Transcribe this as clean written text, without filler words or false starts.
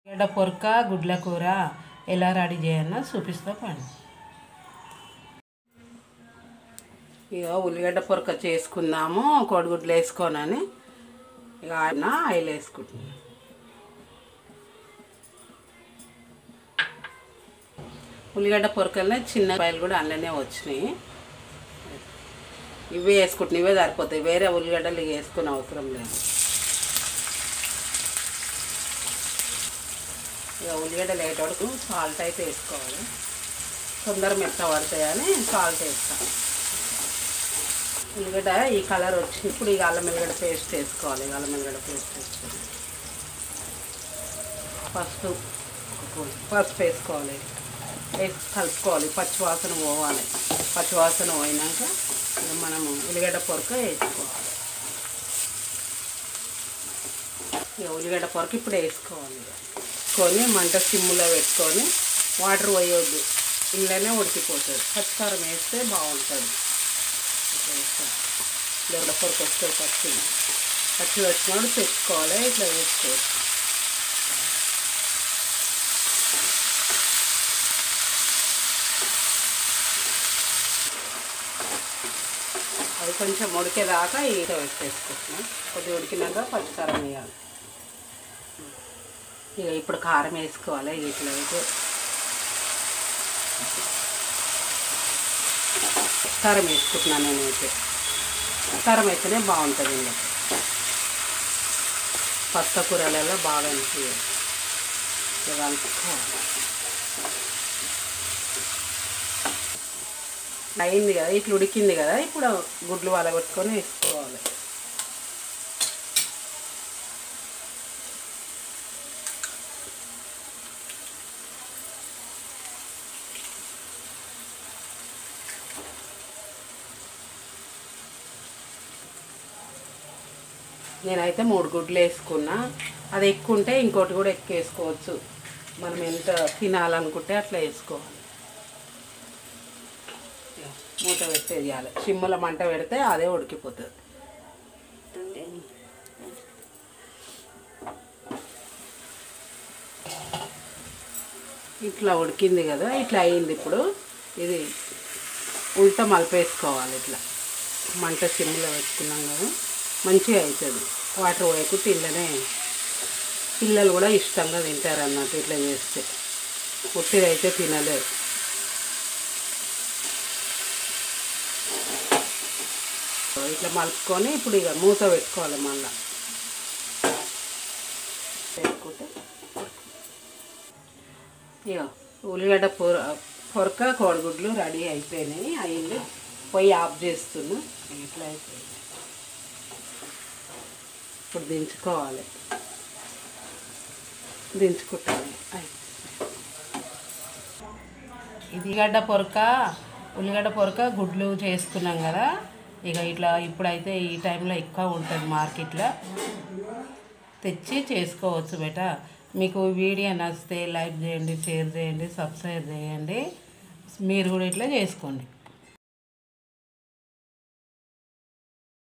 గడ్డ పొరక గుడ్ల కూర ఎలా రెడీ చేయాలో చూపిస్తా పండి. ఇక ఉల్లిగడ్డ పొరక చేసుకుందాము కోడిగుడ్లు వేసుకోనని ఇక ఆయిల్ వేసుకుంటున్నాను. ఉల్లిగడ్డ పొరకలనే చిన్న పాయలు కూడా అందులోనే వచ్చినాయి. ఇవే వేసుకుంటున్నాయి, ఇవే సరిపోతాయి, వేరే ఉల్లిగడ్డలు ఇక వేసుకునే అవసరం లేదు. ఇక ఉల్లిగడ్డలు వేయటప్పుడు సాల్ట్ అయితే వేసుకోవాలి, తొందర మెత్త పడతాయని సాల్ట్ వేస్తాను. ఉల్లిగడ్డ ఈ కలర్ వచ్చి ఇప్పుడు ఇక అల్లం వెల్లిగడ్డ పేస్ట్ వేసుకోవాలి. అల్లం వెల్లిగడ్డ పేస్ట్ వేసుకొని పసుపు వేసుకోవాలి, వేసి కలుపుకోవాలి, పచ్చివాసన పోవాలి. పచ్చివాసన పోయినాక మనము ఉల్లిగడ్డ పొరక వేసుకోవాలి. ఇక ఉల్లిగడ్డ పొరక ఇప్పుడు వేసుకోవాలి. వేసుకొని మంట సిమ్లో పెట్టుకొని వాటర్ పోయొద్దు, ఇంట్లోనే ఉడికిపోతుంది. పచ్చికారం వేస్తే బాగుంటుంది. ఇట్లా వేస్తాం, ఉల్లిగడ్డ పొరక వస్తే పచ్చి వచ్చినప్పుడు తెచ్చుకోవాలి, ఇట్లా వేసుకోవచ్చు. అది కొంచెం ఉడికేదాకా ఈత వేసుకుంటున్నాం. కొద్దిగా ఉడికినాక పచ్చికారం వేయాలి. ఇక ఇప్పుడు కారం వేసుకోవాలి. ఇట్లా అయితే కారం వేసుకుంటున్నాను నేనైతే. కారం అయితేనే బాగుంటుంది. ఇంకా పచ్చ కూరలలో బాగా అనిపించాలి. ఇక కలుపుకోవాలి. అయింది కదా, ఇట్లా ఉడికింది కదా, ఇప్పుడు గుడ్లు వలగొట్టుకొని వేసుకోవాలి. నేనైతే 3 గుడ్లు వేసుకున్నా. అది ఎక్కువ ఉంటే ఇంకోటి కూడా ఎక్కువ వేసుకోవచ్చు, మనం ఎంత తినాలనుకుంటే అట్లా వేసుకోవాలి. మూత పెట్టేయాలి, సిమ్ముల మంట పెడితే అదే ఉడికిపోతుంది. ఇట్లా ఉడికింది కదా, ఇట్లా అయింది. ఇప్పుడు ఇది ఉల్టా మలిపేసుకోవాలి. ఇట్లా మంట సిమ్లో పెట్టుకున్నాం కదా, మంచిగా అవుతుంది. వాటర్ పోయకుంటే ఇళ్ళనే పిల్లలు కూడా ఇష్టంగా తింటారు అన్నట్టు ఇట్లా చేస్తే. పుట్టిదైతే తినలేరు. ఇట్లా మలుపుకొని ఇప్పుడు ఇక మూత పెట్టుకోవాలి. మళ్ళీ పెట్టుకుంటే ఇక ఉల్లిగడ్డ పొరక కోడిగుడ్లు రెడీ అయిపోయినాయి. అయింది, పొయ్యి ఆఫ్ చేస్తున్నా. ఇట్లా అయిపోయింది. ఇప్పుడు దించుకోవాలి. దించుకుంటాను. ఉల్లిగడ్డ పొరక గుడ్లు చేసుకున్నాం కదా. ఇక ఇట్లా ఇప్పుడైతే ఈ టైంలో ఎక్కువ ఉంటుంది మార్కెట్లో, తెచ్చి చేసుకోవచ్చు బేట. మీకు వీడియో నచ్చితే లైక్ చేయండి, షేర్ చేయండి, సబ్స్క్రైబ్ చేయండి. మీరు కూడా ఇట్లా చేసుకోండి.